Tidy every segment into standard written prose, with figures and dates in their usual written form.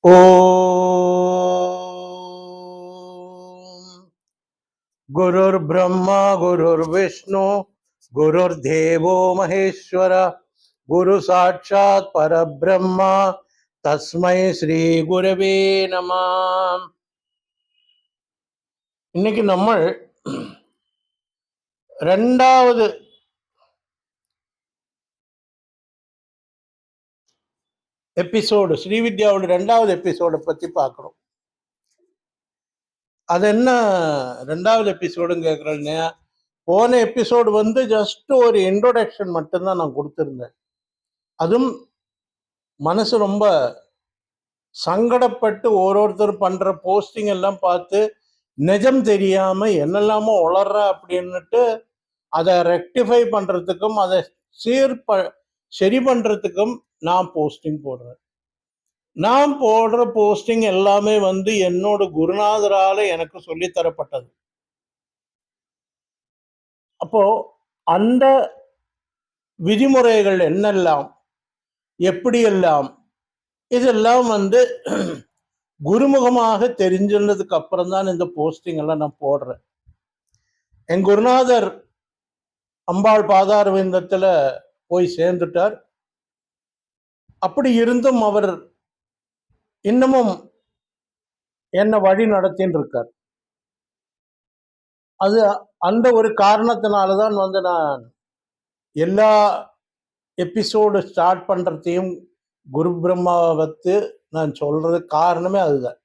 ஓம் குருர் பிரம்மா குருர் விஷ்ணு குருர் தேவோ மகேஸ்வர குரு சாட்சாத் பரபிரம்மா தஸ்மை ஸ்ரீ குருவே நம. இன்னைக்கு நம்ம ரெண்டாவது எபிசோடு, ஸ்ரீவித்யாவோட ரெண்டாவது எபிசோடை பத்தி பார்க்குறோம். அது என்ன ரெண்டாவது எபிசோடுன்னு கேட்குறேன்னு, போன எபிசோடு ஜஸ்ட் ஒரு இன்ட்ரோடக்ஷன் மட்டும்தான் நான் கொடுத்துருந்தேன். அதுவும் மனசு ரொம்ப சங்கடப்பட்டு ஒருத்தர் பண்ற போஸ்டிங் எல்லாம் பார்த்து நிஜம் தெரியாம என்னெல்லாமோ உளர்ற அப்படின்னுட்டு அதை ரெக்டிஃபை பண்றதுக்கும் அதை சரி பண்றதுக்கும் நான் போஸ்டிங் போடுறேன். நான் போடுற போஸ்டிங் எல்லாமே என்னோட குருநாதரால எனக்கு சொல்லித்தரப்பட்டது. அப்போ அந்த விதிமுறைகள் என்னெல்லாம், எப்படியெல்லாம், இதெல்லாம் குருமுகமாக தெரிஞ்சுன்னதுக்கு அப்புறம் தான் இந்த போஸ்டிங் எல்லாம் நான் போடுறேன். என் குருநாதர் அம்பாள் பாதாரவிந்தத்துல போய் சேர்ந்துட்டார். அப்படி இருந்தும் அவர் இன்னமும் என்ன வழி நடத்தின்னு இருக்கார். அது அந்த ஒரு காரணத்தினாலதான் நான் எல்லா எபிசோடு ஸ்டார்ட் பண்றதையும் குரு பிரம்மாவை வைத்து நான் சொல்றது காரணமே அதுதான்.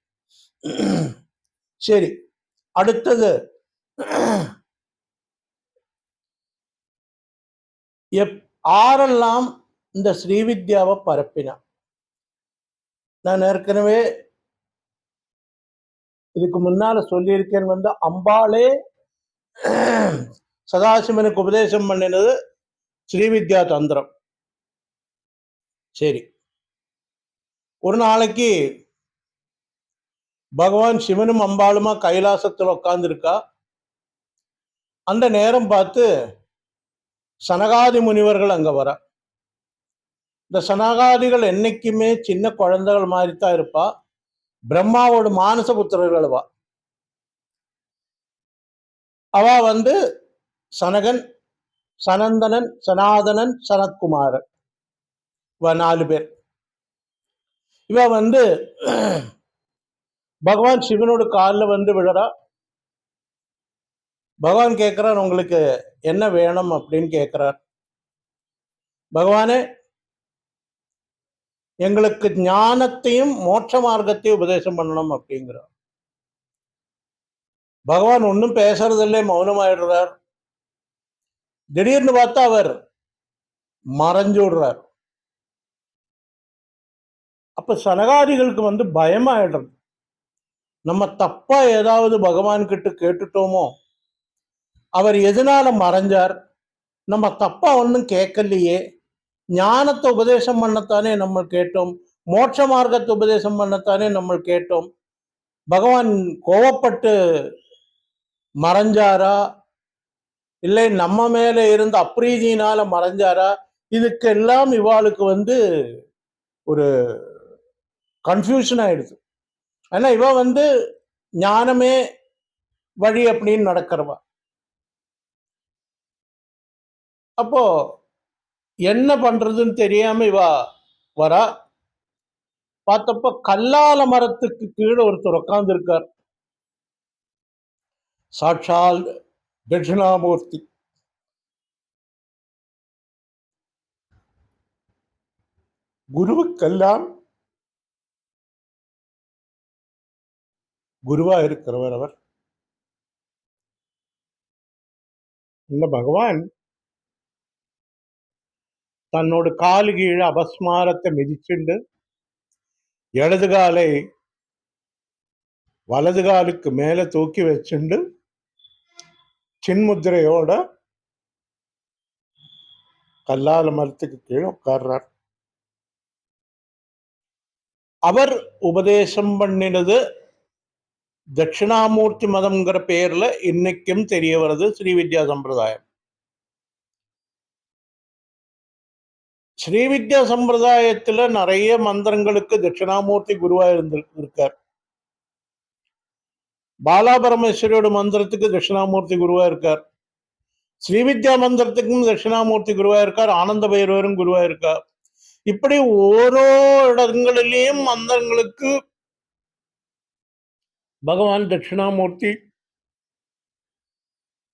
சரி, அடுத்தது ஆரெல்லாம் இந்த ஸ்ரீவித்யாவை பரப்பினான். நான் ஏற்கனவே இதுக்கு முன்னால சொல்லியிருக்கேன். அம்பாளே சதாசிவனுக்கு உபதேசம் பண்ணினது ஸ்ரீவித்யா தந்திரம். சரி, ஒரு நாளைக்கு பகவான் சிவனும் அம்பாளுமா கைலாசத்தில் உட்கார்ந்துருக்கா. அந்த நேரம் பார்த்து சனகாதி முனிவர்கள் அங்க வர. இந்த சனகாதிகள் என்னைக்குமே சின்ன குழந்தைகள் மாதிரி தான் இருப்பா. பிரம்மாவோட மானச புத்திரர்கள் அவ சனகன், சனந்தனன், சனாதனன், சனத்குமாரன், இவ 4 பேர். இவ பகவான் சிவனோட காலில் விழறா. பகவான் கேட்கிறார், உங்களுக்கு என்ன வேணும் அப்படின்னு கேட்கிறார். பகவானே, எங்களுக்கு ஞானத்தையும் மோட்ச மார்க்கத்தையும் உபதேசம் பண்ணணும் அப்படிங்கிறார். பகவான் ஒன்றும் பேசுறதில்லை, மௌனமாயிடுறார். திடீர்னு பார்த்தா அவர் மறைஞ்சு விடுறார். அப்ப சனகாதிகளுக்கு பயமாயிடுறது. நம்ம தப்பா ஏதாவது பகவான் கிட்ட கேட்டுட்டோமோ, அவர் எதனால மறைஞ்சார், நம்ம தப்பா ஒன்றும் கேட்கலையே, ஞானத்தை உபதேசம் பண்ணத்தானே நம்ம கேட்டோம், மோட்ச மார்க்கத்தை உபதேசம் பண்ணத்தானே நம்ம கேட்டோம், பகவான் கோவப்பட்டு மறைஞ்சாரா, இல்லை நம்ம மேல இருந்த அப்ரீதியினால மறைஞ்சாரா, இதுக்கெல்லாம் இவாளுக்கு ஒரு கன்ஃபியூஷன் ஆயிடுது. ஆனா இவ ஞானமே வழி அப்படின்னு நடக்கிறவா. அப்போ என்ன பண்றதுன்னு தெரியாம இவ வரா. பார்த்தப்ப கல்லால மரத்துக்கு கீழே ஒருத்தர் உட்கார்ந்து இருக்கார். சாட்சால் தட்சிணாமூர்த்தி. குருவுக்கெல்லாம் குருவா இருக்கிறவர் அவர். இந்த பகவான் தன்னோட காலு கீழே அபஸ்மாரத்தை மிதிச்சுண்டு இடது காலை வலது காலுக்கு மேல தூக்கி வச்சுண்டு சின்முத்திரையோட கல்லால மரத்துக்கு கீழே உட்கார்றார். அவர் உபதேசம் பண்ணினது தட்சிணாமூர்த்தி மதம்ங்கிற பேர்ல இன்னைக்கும் தெரிய வருது ஸ்ரீவித்யா சம்பிரதாயம். ஸ்ரீவித்யா சம்பிரதாயத்துல நிறைய மந்திரங்களுக்கு தட்சிணாமூர்த்தி குருவா இருக்கார். பாலாபரமேஸ்வரியோட மந்திரத்துக்கு தட்சிணாமூர்த்தி குருவா இருக்கார். ஸ்ரீவித்யா மந்திரத்துக்கும் தட்சிணாமூர்த்தி குருவா இருக்கார். ஆனந்த பைரவரும் குருவா இருக்கார். இப்படி ஓரோ இடங்களிலேயும் மந்திரங்களுக்கு பகவான் தட்சிணாமூர்த்தி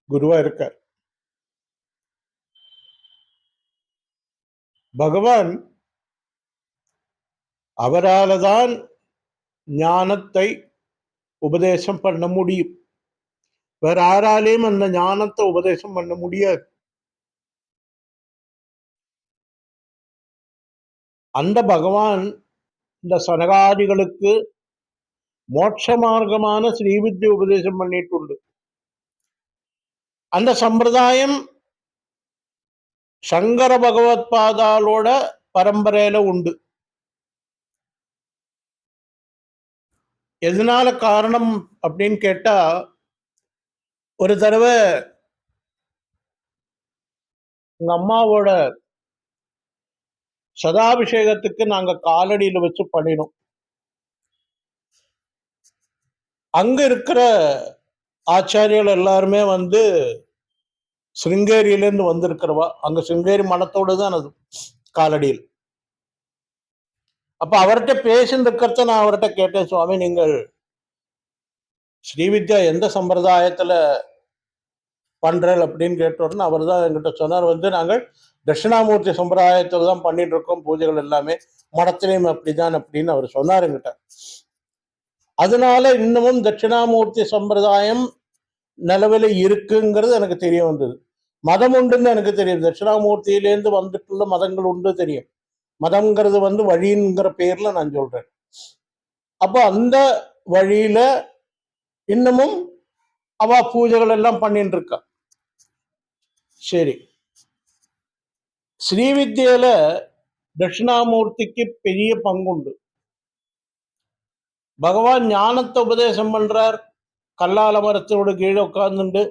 குருவா இருக்கார். பகவான் அவரால்தான் ஞானத்தை உபதேசம் பண்ண முடியும். வேற யாராலையும் அந்த ஞானத்தை உபதேசம் பண்ண முடியாது. அந்த பகவான் இந்த சனகாதிகளுக்கு மோட்ச மார்க்கமான ஸ்ரீவித்யை உபதேசம் பண்ணிட்டு உண்டு. அந்த சம்பிரதாயம் சங்கர பகவத் பாதாலோட பரம்பரையில உண்டு. எதனால காரணம் அப்படின்னு கேட்டா, ஒரு தடவை எங்க அம்மாவோட சதாபிஷேகத்துக்கு நாங்க காலடியில வச்சு பண்ணினோம். அங்க இருக்கிற ஆச்சாரியர்கள் எல்லாருமே சிருங்கேரியிலேருந்து வந்திருக்கிறவா. அங்க சிருங்கேரி மனத்தோடு தான் அது காலடியில். அப்ப அவர்கிட்ட பேசிட்டு இருக்கிறத நான் அவர்கிட்ட கேட்டேன், சுவாமி நீங்கள் ஸ்ரீவித்யா எந்த சம்பிரதாயத்துல பண்றேன் அப்படின்னு கேட்டோன்னு அவர் தான் என்கிட்ட சொன்னார், நாங்கள் தட்சிணாமூர்த்தி சம்பிரதாயத்தில் தான் பண்ணிட்டு இருக்கோம் பூஜைகள் எல்லாமே, மடத்திலையும் அப்படிதான் அப்படின்னு அவர் சொன்னார் என்கிட்ட. அதனால இன்னமும் தட்சிணாமூர்த்தி சம்பிரதாயம் நிலவில இருக்குங்கிறது எனக்கு தெரிய வந்தது. மதம் உண்டுன்னு எனக்கு தெரியும். தட்சிணாமூர்த்தியிலேருந்து வந்துட்டுள்ள மதங்கள் உண்டு தெரியும். மதம்ங்கிறது வழிங்கிற பேர்ல நான் சொல்றேன். அப்போ அந்த வழியில இன்னமும் அவ பூஜைகள் எல்லாம் பண்ணிட்டு இருக்கா. சரி, ஸ்ரீவித்யில தட்சிணாமூர்த்திக்கு பெரிய பங்குண்டு. பகவான் ஞானத்தை உபதேசம் பண்றார். கல்லால மரத்தோடு கீழே உட்கார்ந்துண்டு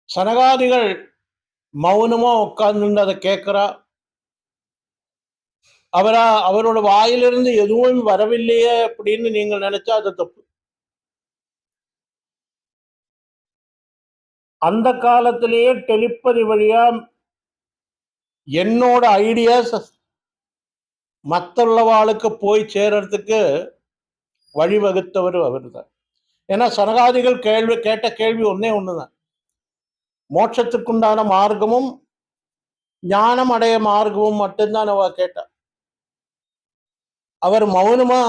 சனகாதிகள் மௌனமா உட்கார்ந்துண்டு அதை கேட்கிறா. அவரோட வாயிலிருந்து எதுவும் வரவில்லையே அப்படின்னு நீங்க நினைச்சா அது தப்பு. அந்த காலத்திலேயே டெலிபதி வழியா என்னோட ஐடியாஸ் மற்றவாளுக்கு போய் சேர்றதுக்கு வழிவகுத்தவர் அவர் தான். ஏன்னா சனகாதிகள் கேட்ட கேள்வி ஒண்ணுதான், மோட்சத்துக்குண்டான மார்க்கமும் ஞானம் அடைய மார்க்கமும் மட்டும்தான் அவ கேட்டா. அவர் மௌனமா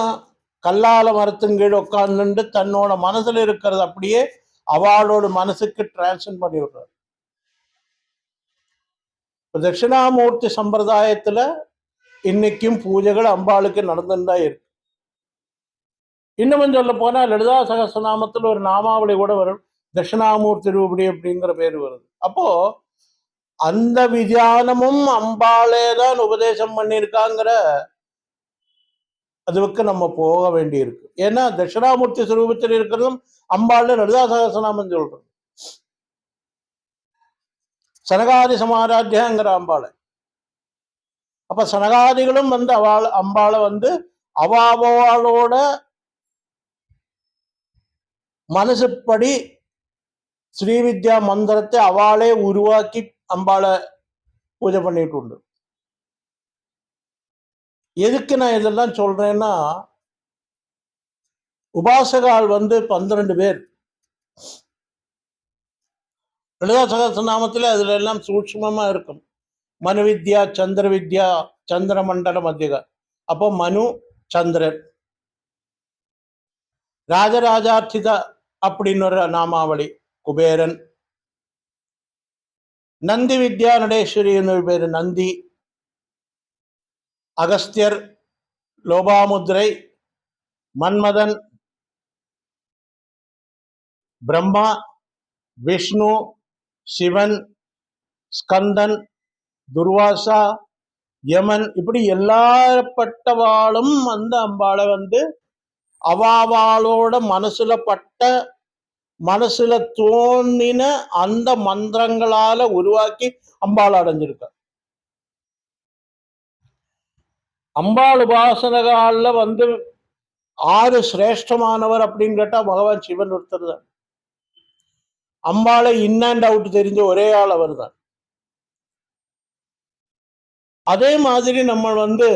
கல்லால மரத்துங்கீழ் உட்கார்ந்து தன்னோட மனசுல இருக்கிறது அப்படியே அவளோட மனசுக்கு டிரான்ஸ்ஃபர் பண்ணி விடுறார். தட்சிணாமூர்த்தி சம்பிரதாயத்துல இன்னைக்கும் பூஜைகள் அம்பாளுக்கு நடந்துட்டா இருக்கு. இன்னும் சொல்ல போனா லலிதா சகஸ்ரநாமத்துல ஒரு நாமாவளி கூட வரும், தட்சிணாமூர்த்தி ரூபடி அப்படிங்கிற பேர் வருது. அப்போ அந்த விதியானமும் அம்பாளே தான் உபதேசம் பண்ணியிருக்காங்கிற அதுக்கு நம்ம போக வேண்டி இருக்கு. ஏன்னா தட்சிணாமூர்த்தி சுரூபத்தில் இருக்கிறதும் அம்பாள் லலிதா சகஸ்ரநாமம் சொல்றது. சனகாதி சமாராத்தியங்கிற அம்பாளை. அப்ப சனகாதிகளும் அம்பாளை அவாளோட மனசுப்படி ஸ்ரீவித்யா மந்திரத்தை அவளே உருவாக்கி அம்பாளை பூஜை பண்ணிட்டு உண்டு. எதுக்கு நான் இதெல்லாம் சொல்றேன்னா, உபாசகால் 12 பேர். லலிதா சகஸ்ரநாமத்துல அதுல எல்லாம் சூட்சமா இருக்கும். மனு வித்யா, சந்திர வித்யா, சந்திர மண்டல மத்திய. அப்போ மனு சந்திரன். ராஜராஜார்த்தித அப்படின்னு ஒரு நாமாவளி, குபேரன். நந்தி வித்யா நடேஸ்வரி என்னொரு பேரு, நந்தி. அகஸ்தியர், லோபாமுத்ரை, மன்மதன், பிரம்மா, விஷ்ணு, சிவன், ஸ்கந்தன், துர்வாசா, யமன். இப்படி எல்லாப்பட்டவாளும் அம்பாளை அவாளோட மனசுல தோன்றின அந்த மந்திரங்களால உருவாக்கி அம்பாள் அடைஞ்சிருக்க. அம்பாள் உபாசனகால வந்து ஆறு சிரேஷ்டமானவர் அப்படின்னு கேட்டா பகவான் சிவன் ஒருத்தர் தான். அம்பாளை இன் அண்ட் அவுட் தெரிஞ்ச ஒரே ஆள் அவர் தான். அதே மாதிரி நம்ம வந்து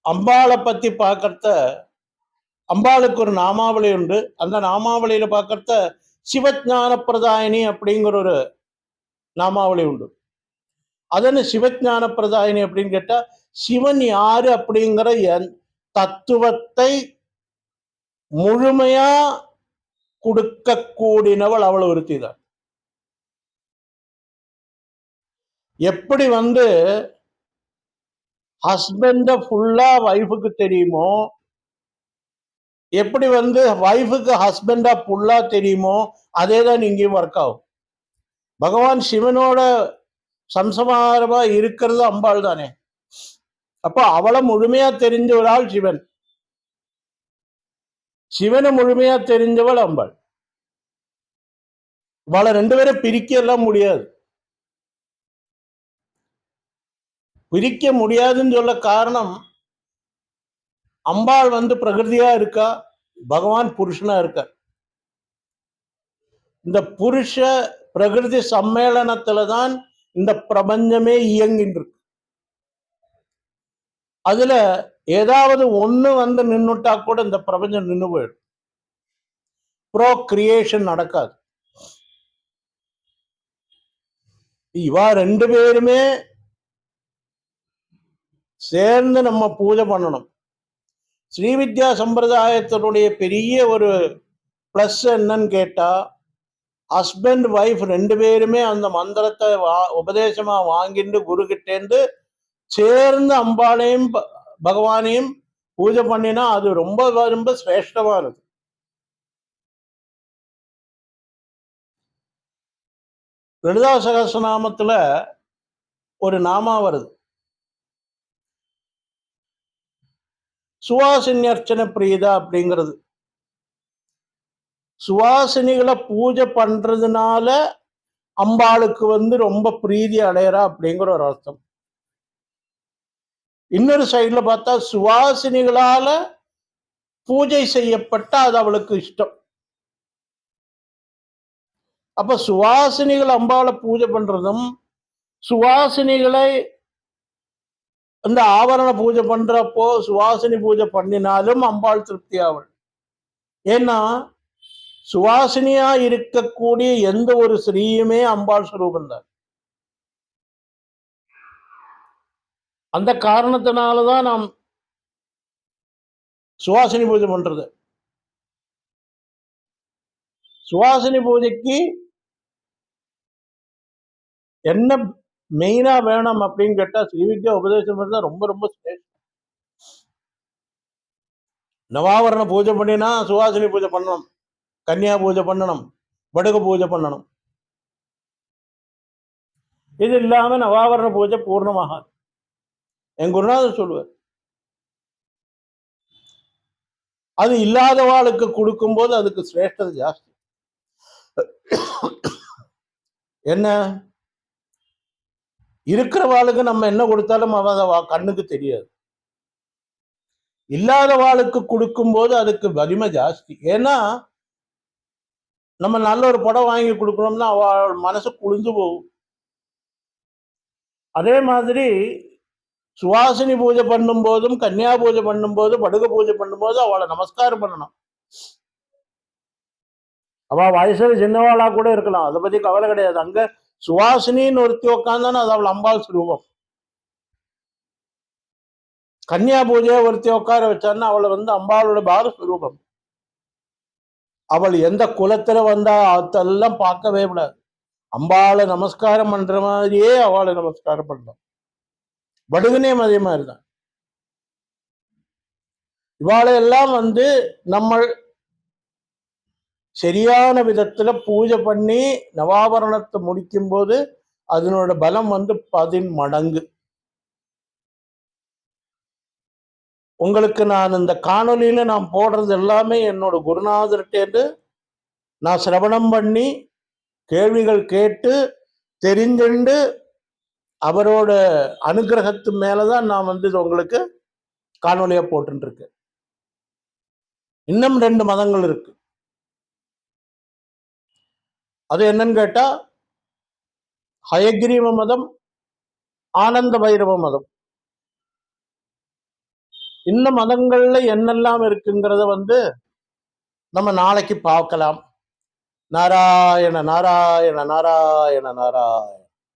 அம்பாளை பத்தி பார்க்கறத, அம்பாளுக்கு ஒரு நாமாவளி உண்டு. அந்த நாமாவளியில பார்க்கறத சிவஞான பிரதாயினி அப்படிங்கிற ஒரு நாமாவளி உண்டு. அதன்னு சிவஞான பிரதாயினி அப்படின்னு கேட்டா சிவன் யாரு அப்படிங்கிற தத்துவத்தை முழுமையா கொடுக்க கூடினவள் அவள் ஒருத்தி தான். எப்படி வந்து ஹஸ்பண்ட ஃபுல்லா வைஃபுக்கு தெரியுமோ, எப்படி வந்து வைஃபுக்கு ஹஸ்பண்டா ஃபுல்லா தெரியுமோ, அதே தான் இங்கேயும் ஒர்க் ஆகும். பகவான் சிவனோட சம்சமாரமா இருக்கிறது அம்பாள் தானே. அப்போ அவளை முழுமையா தெரிஞ்ச ஒரு ஆள் சிவன். சிவனை முழுமையா தெரிஞ்சவள் அம்பாள். அவளை ரெண்டு பேரும் பிரிக்க எல்லாம் முடியாது. பிரிக்க முடியாதுன்னு சொல்ல காரணம், அம்பாள் வந்து பிரகிருதியா இருக்கா, பகவான் புருஷனா இருக்க. இந்த புருஷ பிரகிருதி சம்மேளனத்துலதான் இந்த பிரபஞ்சமே இயங்கின்றிருக்கு. அதுல ஏதாவது ஒண்ணு வந்து நின்னுட்டா கூட இந்த பிரபஞ்சம் நின்று போயிடும். ப்ரோ கிரியேஷன் நடக்காது. இவா ரெண்டு பேருமே சேர்ந்து நம்ம பூஜை பண்ணணும். ஸ்ரீவித்யா சம்பிரதாயத்தினுடைய பெரிய ஒரு பிளஸ் என்னன்னு கேட்டா, ஹஸ்பண்ட் ஒய்ஃப் ரெண்டு பேருமே அந்த மந்திரத்தை உபதேசமா வாங்கிட்டு குரு கிட்டேந்து சேர்ந்து அம்பாளையும் பகவானையும் பூஜை பண்ணினா அது ரொம்ப ரொம்ப சிரேஷ்டமானது. லலிதா சகஸ்ரநாமத்துல ஒரு நாமா வருது, சுவாசினி அர்ச்சனை பிரியதா அப்படிங்கிறது. சுவாசினிகளை பூஜை பண்றதுனால அம்பாளுக்கு வந்து ரொம்ப பிரீதி அடையறா அப்படிங்கிற ஒரு அர்த்தம். இன்னொரு சைட்ல பார்த்தா சுவாசினிகளால பூஜை செய்யப்பட்ட அது அவளுக்கு இஷ்டம். அப்ப சுவாசினிகள் அம்பாளை பூஜை பண்றதும், சுவாசினிகளை அந்த ஆவரண பூஜை பண்றப்போ சுவாசினி பூஜை பண்ணினாலும் அம்பாள் திருப்தி ஆவள். ஏன்னா சுவாசினியா இருக்கக்கூடிய எந்த ஒரு ஸ்ரீயுமே அம்பாள் ஸ்வரூபந்தான். அந்த காரணத்தினாலதான் நாம் சுவாசினி பூஜை பண்றது. சுவாசினி பூஜைக்கு என்ன மெயினா வேணும் அப்படின்னு கேட்டா, ஸ்ரீவித்யா உபதேசம் தான் ரொம்ப ரொம்ப சிரேஷ்டம். நவாவரண பூஜை பண்ணினா சுவாசினி பூஜை பண்ணணும், கன்னியா பூஜை பண்ணணும், வடுக பூஜை பண்ணணும். இது இல்லாம நவாவரண பூஜை பூர்ணமாகாது. என் குருநாதர் சொல்லுவார், அது இல்லாதவாளுக்கு கொடுக்கும் போது அதுக்கு சிரேஷ்டது ஜாஸ்தி. என்ன இருக்கிறவாளுக்கு நம்ம என்ன கொடுத்தாலும் அவ கண்ணுக்கு தெரியாது. இல்லாதவாளுக்கு கொடுக்கும் போது அதுக்கு வலிமை ஜாஸ்தி. ஏன்னா நம்ம நல்ல ஒரு படம் வாங்கி கொடுக்கணும்னா அவள் மனசு குளிர்ந்து போகும். அதே மாதிரி சுவாசினி பூஜை பண்ணும் போதும், கன்னியா பூஜை பண்ணும் போது, படுக பூஜை பண்ணும் போது அவளை நமஸ்காரம் பண்ணணும். அவ வயசுல சின்னவாளா கூட இருக்கலாம், அதை பத்தி கவலை கிடையாது. அங்க சுவாசினின்னு ஒருத்தி உட்காந்தானே அது அவள் அம்பாள் சுரூபம். கன்னியா பூஜையை ஒருத்தி உட்கார வச்சான்னா அவளை வந்து அம்பாளோட பால சுரூபம். அவள் எந்த குலத்துல வந்தா அதெல்லாம் பார்க்கவே கூடாது. அம்பாளை நமஸ்காரம் பண்ற மாதிரியே அவளை நமஸ்காரம் பண்ணலாம். வடுகனே அதே மாதிரிதான். இவாளையெல்லாம் வந்து நம்ம சரியான விதத்துல பூஜை பண்ணி நவாபரணத்தை முடிக்கும் போது அதனோட பலம் வந்து 10 மடங்கு. உங்களுக்கு நான் இந்த காணொலியில நான் போடுறது எல்லாமே என்னோட குருநாதர்கிட்டேருந்து நான் சிரவணம் பண்ணி கேள்விகள் கேட்டு தெரிஞ்சுண்டு அவரோட அனுகிரகத்து மேலதான் நான் வந்து இது உங்களுக்கு காணொலியா போட்டு இருக்கு. இன்னும் 2 மதங்கள் இருக்கு. அது என்னன்னு கேட்டா ஹயக்ரீவ மதம், ஆனந்த பைரவ மதம். இந்த மதங்கள்ல என்னெல்லாம் இருக்குங்கிறத வந்து நம்ம நாளைக்கு பார்க்கலாம். நாராயண நாராயண நாராயண நாராயண.